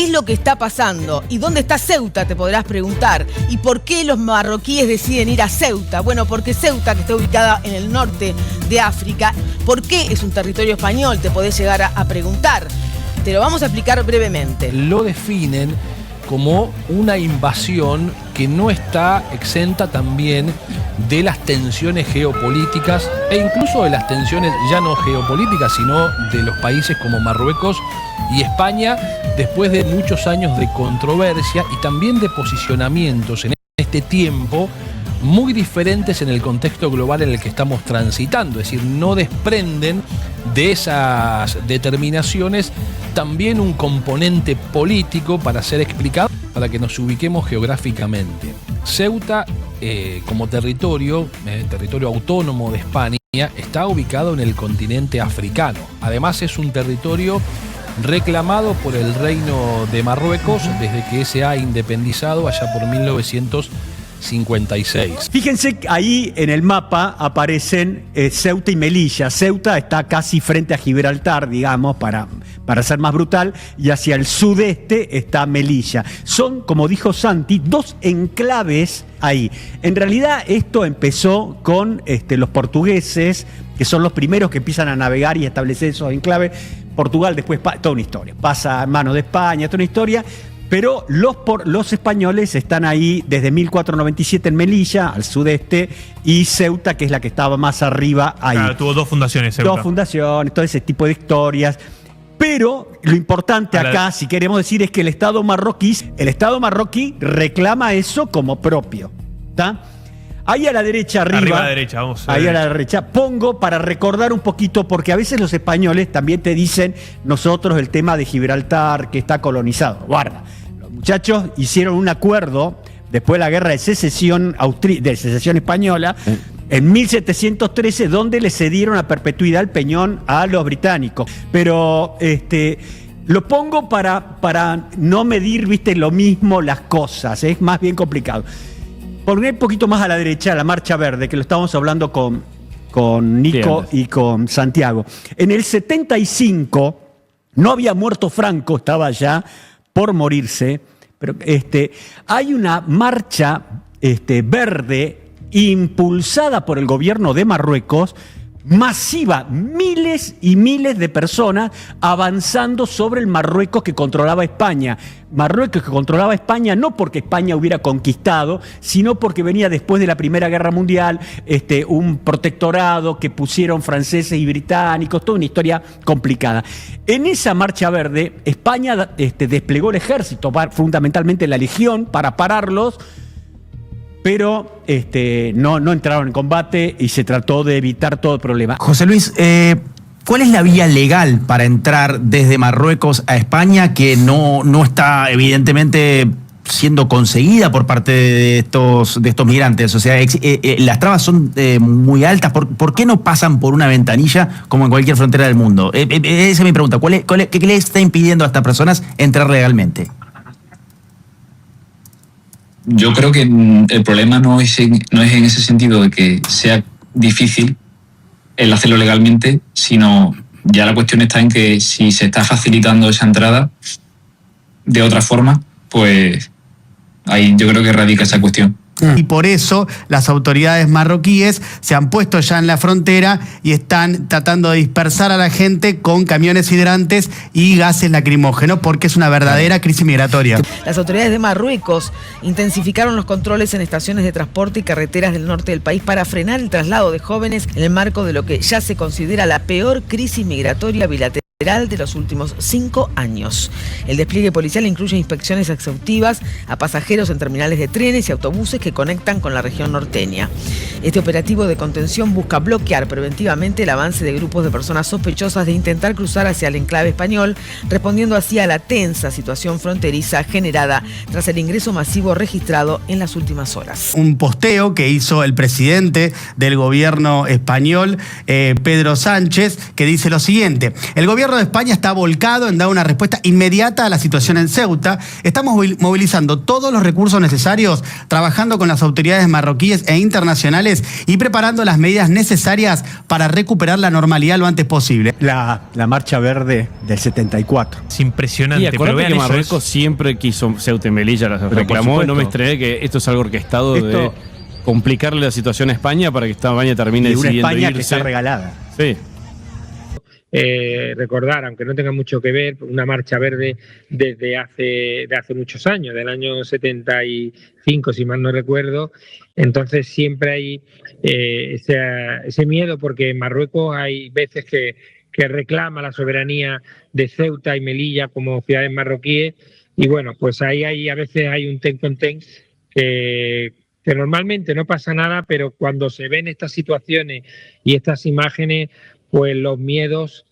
es lo que está pasando? ¿Y dónde está Ceuta? Te podrás preguntar. ¿Y por qué los marroquíes deciden ir a Ceuta? Bueno, porque Ceuta, que está ubicada en el norte de África, ¿por qué es un territorio español? Te podés llegar a preguntar. Te lo vamos a explicar brevemente. Lo definen como una invasión que no está exenta también de las tensiones geopolíticas e incluso de las tensiones ya no geopolíticas, sino de los países como Marruecos y España, después de muchos años de controversia y también de posicionamientos en este tiempo muy diferentes en el contexto global en el que estamos transitando, es decir, no desprenden de esas determinaciones también un componente político para ser explicado, para que nos ubiquemos geográficamente. Ceuta, como territorio autónomo de España, está ubicado en el continente africano. Además, es un territorio reclamado por el Reino de Marruecos desde que se ha independizado allá por 1956. Fíjense, ahí en el mapa aparecen Ceuta y Melilla. Ceuta está casi frente a Gibraltar, digamos, para ser más brutal, y hacia el sudeste está Melilla. Son, como dijo Santi, dos enclaves ahí. En realidad esto empezó con los portugueses, que son los primeros que empiezan a navegar y establecer esos enclaves. Portugal después, toda una historia, pasa en manos de España, toda una historia. Pero los españoles están ahí desde 1497 en Melilla, al sudeste, y Ceuta, que es la que estaba más arriba ahí. Claro, tuvo dos fundaciones, Ceuta. Dos fundaciones, todo ese tipo de historias. Pero lo importante acá, si queremos decir, es que el Estado marroquí reclama eso como propio. ¿Está? Ahí a la derecha, arriba a la derecha, vamos a ahí a la derecha, pongo para recordar un poquito, porque a veces los españoles también te dicen, nosotros el tema de Gibraltar, que está colonizado. Guarda, los muchachos hicieron un acuerdo después de la guerra de secesión española, en 1713, donde le cedieron a perpetuidad el peñón a los británicos. Pero lo pongo para no medir, viste, lo mismo las cosas, es más bien complicado. Poner un poquito más a la derecha, la Marcha Verde, que lo estábamos hablando con Nico y con Santiago. En el 75 no había muerto Franco, estaba ya por morirse, pero hay una marcha verde impulsada por el gobierno de Marruecos, masiva, miles y miles de personas avanzando sobre el Marruecos que controlaba España. Marruecos que controlaba España no porque España hubiera conquistado, sino porque venía después de la Primera Guerra Mundial, un protectorado que pusieron franceses y británicos, toda una historia complicada. En esa marcha verde, España desplegó el ejército, fundamentalmente la Legión, para pararlos, pero no entraron en combate y se trató de evitar todo el problema. José Luis, ¿cuál es la vía legal para entrar desde Marruecos a España que no está evidentemente siendo conseguida por parte de estos migrantes? O sea, las trabas son muy altas. ¿Por qué no pasan por una ventanilla como en cualquier frontera del mundo? Esa es mi pregunta. ¿Qué le está impidiendo a estas personas entrar legalmente? Yo creo que el problema no es en ese sentido de que sea difícil el hacerlo legalmente, sino ya la cuestión está en que si se está facilitando esa entrada de otra forma, pues ahí yo creo que radica esa cuestión. Y por eso las autoridades marroquíes se han puesto ya en la frontera y están tratando de dispersar a la gente con camiones hidrantes y gases lacrimógenos, porque es una verdadera crisis migratoria. Las autoridades de Marruecos intensificaron los controles en estaciones de transporte y carreteras del norte del país para frenar el traslado de jóvenes en el marco de lo que ya se considera la peor crisis migratoria bilateral de los últimos 5 años. El despliegue policial incluye inspecciones exhaustivas a pasajeros en terminales de trenes y autobuses que conectan con la región norteña. Este operativo de contención busca bloquear preventivamente el avance de grupos de personas sospechosas de intentar cruzar hacia el enclave español, respondiendo así a la tensa situación fronteriza generada tras el ingreso masivo registrado en las últimas horas. Un posteo que hizo el presidente del gobierno español, Pedro Sánchez, que dice lo siguiente: el gobierno gobierno de España está volcado en dar una respuesta inmediata a la situación en Ceuta. Estamos movilizando todos los recursos necesarios, trabajando con las autoridades marroquíes e internacionales y preparando las medidas necesarias para recuperar la normalidad lo antes posible. La Marcha Verde del 74. Es impresionante. Y acuérdate pero vean que eso, Marruecos siempre quiso Ceuta y Melilla, las reclamó, no me extrañé que esto es algo orquestado de complicarle la situación a España para que España termine De una decidiendo España irse. que está regalada. Sí. Recordar, aunque no tenga mucho que ver, una marcha verde de hace muchos años, del año 75, si mal no recuerdo. Entonces siempre hay ese miedo, porque en Marruecos hay veces que reclama la soberanía de Ceuta y Melilla como ciudades marroquíes, y bueno, pues ahí a veces hay un ten con ten que normalmente no pasa nada, pero cuando se ven estas situaciones y estas imágenes, pues el miedo es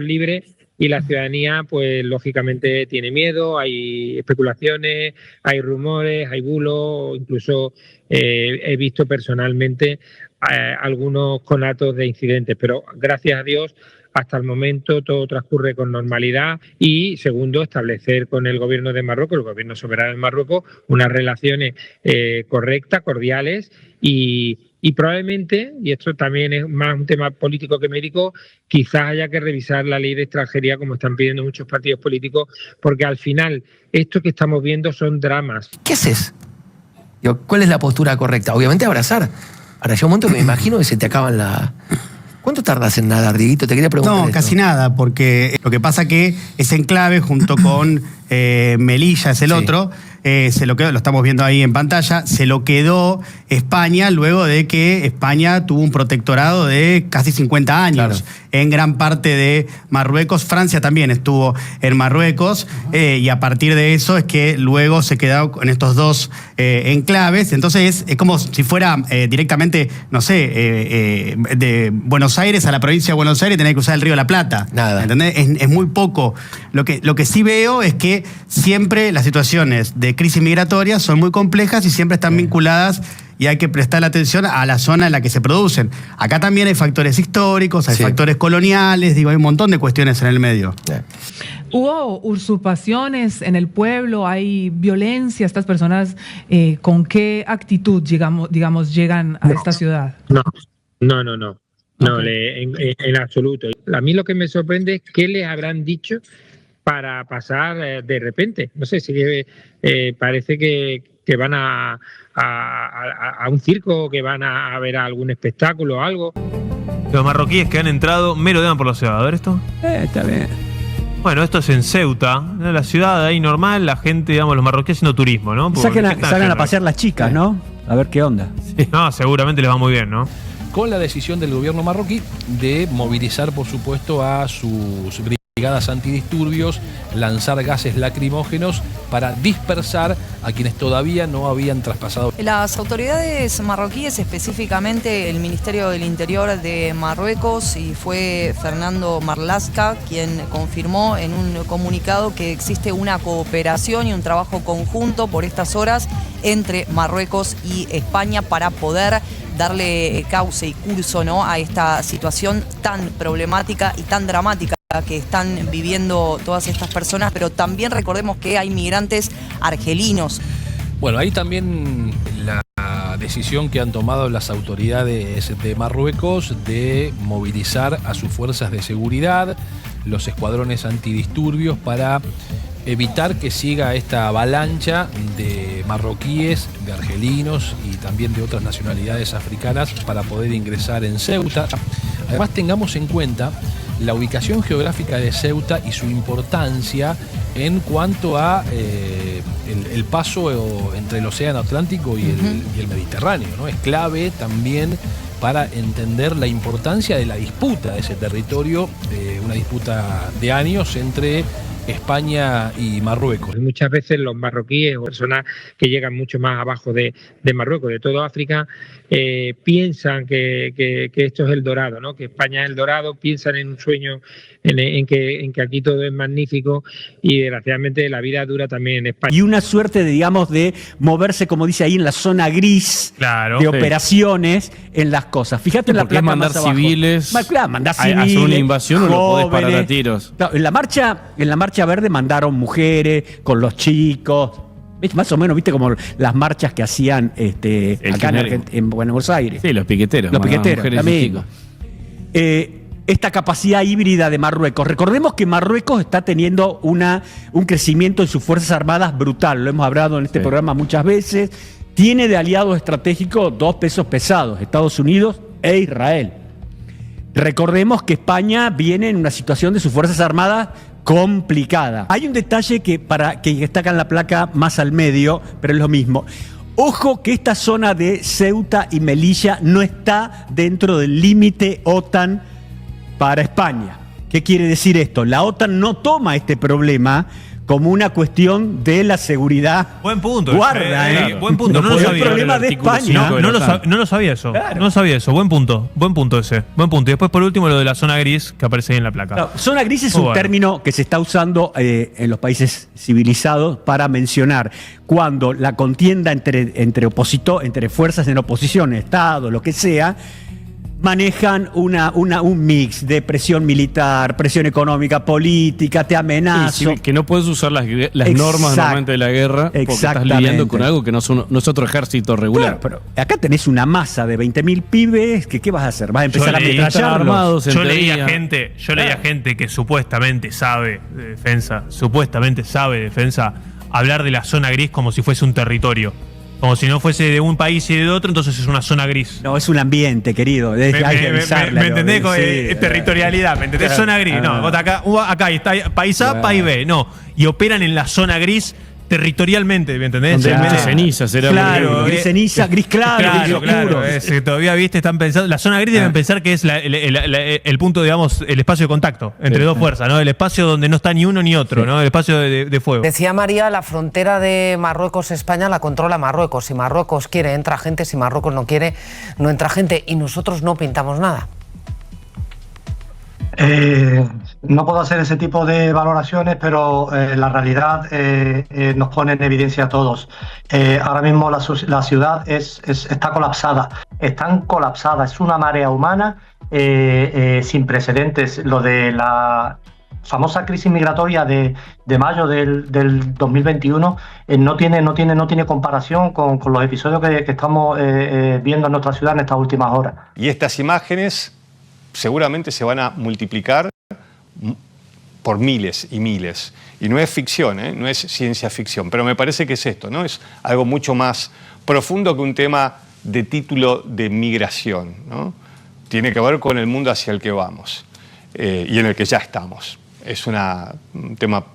libre y la ciudadanía, pues lógicamente tiene miedo, hay especulaciones, hay rumores, hay bulos, incluso he visto personalmente algunos conatos de incidentes, pero gracias a Dios hasta el momento todo transcurre con normalidad. Y segundo, establecer con el gobierno de Marruecos, el gobierno soberano de Marruecos, unas relaciones correctas, cordiales y probablemente, y esto también es más un tema político que médico, quizás haya que revisar la ley de extranjería como están pidiendo muchos partidos políticos, porque al final esto que estamos viendo son dramas. ¿Qué haces? Digo, ¿cuál es la postura correcta? Obviamente abrazar. Ahora llega un momento que me imagino que se te acaban la... ¿Cuánto tardas en nadar, Dieguito? Te quería preguntar. No, casi nada, porque lo que pasa que ese enclave junto con Melilla es el otro, se lo quedó, lo estamos viendo ahí en pantalla, se lo quedó España luego de que España tuvo un protectorado de casi 50 años en gran parte de Marruecos. Francia también estuvo en Marruecos y a partir de eso es que luego se quedó en estos dos enclaves. Entonces es como si fuera directamente, no sé, de Buenos Aires a la provincia de Buenos Aires, tener que usar el río de la Plata. Nada. ¿Entendés? Es muy poco. Lo que sí veo es que siempre las situaciones de crisis migratoria son muy complejas y siempre están vinculadas y hay que prestar atención a la zona en la que se producen. Acá también hay factores históricos, hay factores coloniales, digo, hay un montón de cuestiones en el medio. Hubo usurpaciones en el pueblo, hay violencia, estas personas, ¿con qué actitud, digamos, llegan a esta ciudad? No, Okay. en absoluto. A mí lo que me sorprende es qué les habrán dicho para pasar de repente. No sé, si parece que van a un circo, que van a ver algún espectáculo o algo. Los marroquíes que han entrado merodean por la ciudad. A ver esto. Está bien. Bueno, esto es en Ceuta, ¿no? La ciudad ahí normal, la gente, digamos, los marroquíes haciendo turismo, ¿no? Salen a pasear las chicas, ¿no? A ver qué onda. No, seguramente les va muy bien, ¿no? Con la decisión del gobierno marroquí de movilizar, por supuesto, a sus brigadas antidisturbios, lanzar gases lacrimógenos para dispersar a quienes todavía no habían traspasado. Las autoridades marroquíes, específicamente el Ministerio del Interior de Marruecos, y fue Fernando Marlaska quien confirmó en un comunicado que existe una cooperación y un trabajo conjunto por estas horas entre Marruecos y España para poder darle cauce y curso, ¿no?, a esta situación tan problemática y tan dramática que están viviendo todas estas personas, pero también recordemos que hay migrantes argelinos. Bueno, ahí también la decisión que han tomado las autoridades de Marruecos de movilizar a sus fuerzas de seguridad, los escuadrones antidisturbios, para evitar que siga esta avalancha de marroquíes, de argelinos y también de otras nacionalidades africanas para poder ingresar en Ceuta. Además, tengamos en cuenta la ubicación geográfica de Ceuta y su importancia en cuanto a el paso entre el Océano Atlántico y el Mediterráneo, ¿no? Es clave también para entender la importancia de la disputa de ese territorio, una disputa de años entre España y Marruecos. Muchas veces los marroquíes o personas que llegan mucho más abajo de Marruecos, de toda África, piensan que esto es el dorado, ¿no? Que España es el dorado, piensan en un sueño en que aquí todo es magnífico y desgraciadamente la vida dura también en España. Y una suerte, digamos, de moverse, como dice ahí, en la zona gris de operaciones en las cosas. Fíjate en la placa mandar más abajo. civiles, Mandar civiles, hacer una invasión o lo podés parar a tiros. Claro, en la marcha verde mandaron mujeres con los chicos. Más o menos, viste, como las marchas que hacían acá en Buenos Aires. Sí, los piqueteros. Los piqueteros, también. Esta capacidad híbrida de Marruecos. Recordemos que Marruecos está teniendo un crecimiento en sus Fuerzas Armadas brutal. Lo hemos hablado en este programa muchas veces. Tiene de aliados estratégicos dos pesos pesados, Estados Unidos e Israel. Recordemos que España viene en una situación de sus Fuerzas Armadas complicada. Hay un detalle que está acá en la placa más al medio, pero es lo mismo. Ojo que esta zona de Ceuta y Melilla no está dentro del límite OTAN para España. ¿Qué quiere decir esto? La OTAN no toma este problema como una cuestión de la seguridad. Buen punto. Guarda, buen punto. No lo sabía. El problema de España. No lo sabía eso. Claro. No lo sabía eso. Buen punto ese. Buen punto. Y después, por último, lo de la zona gris que aparece ahí en la placa. Claro, zona gris es un término que se está usando en los países civilizados para mencionar cuando la contienda entre fuerzas en oposición, Estado, lo que sea, manejan un mix de presión militar, presión económica, política, te amenazo. Sí, que no puedes usar las normas normalmente de la guerra porque estás lidiando con algo que no es otro ejército regular. Claro, pero acá tenés una masa de 20.000 pibes, ¿qué vas a hacer? ¿Vas a empezar a ametrallarlos? Yo leía gente que supuestamente sabe de defensa, hablar de la zona gris como si fuese un territorio. Como si no fuese de un país y de otro, entonces es una zona gris. No, es un ambiente, querido. ¿Me entendés? Territorialidad, ¿me entendés? Zona gris. No, acá está país A, país B. No, y operan en la zona gris territorialmente, ¿me entendés? Donde hay mucha ceniza, será. Claro, gris ceniza, gris claro, todavía, viste, están pensando. La zona gris deben pensar que es el punto, digamos, el espacio de contacto entre dos fuerzas, ¿no? El espacio donde no está ni uno ni otro, ¿no? El espacio de fuego. Decía María, la frontera de Marruecos-España la controla Marruecos. Si Marruecos quiere, entra gente. Si Marruecos no quiere, no entra gente. Y nosotros no pintamos nada. No puedo hacer ese tipo de valoraciones, pero la realidad nos pone en evidencia a todos. Ahora mismo la ciudad está colapsada. Están colapsadas. Es una marea humana sin precedentes. Lo de la famosa crisis migratoria de mayo del 2021 no tiene comparación con los episodios que estamos viendo en nuestra ciudad en estas últimas horas. Y estas imágenes seguramente se van a multiplicar por miles y miles. Y no es ficción, no es ciencia ficción, pero me parece que es esto, ¿no? Es algo mucho más profundo que un tema de título de migración, ¿no? Tiene que ver con el mundo hacia el que vamos y en el que ya estamos. Es un tema,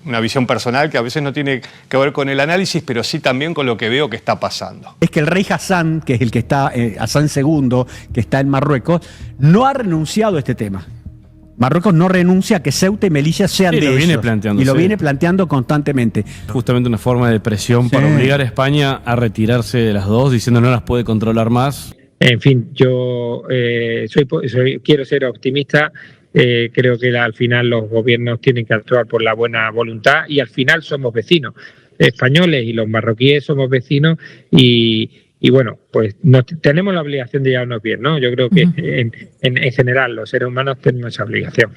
una visión personal que a veces no tiene que ver con el análisis, pero sí también con lo que veo que está pasando. Es que el rey Hassan, que es el que está, Hassan II, que está en Marruecos, no ha renunciado a este tema. Marruecos no renuncia a que Ceuta y Melilla sean de ellos. Y lo viene planteando constantemente. Justamente una forma de presión para obligar a España a retirarse de las dos, diciendo no las puede controlar más. En fin, yo quiero ser optimista. Creo que al final los gobiernos tienen que actuar por la buena voluntad y al final somos vecinos españoles y los marroquíes somos vecinos y bueno, pues tenemos la obligación de llevarnos bien, ¿no? Yo creo que en general los seres humanos tenemos esa obligación.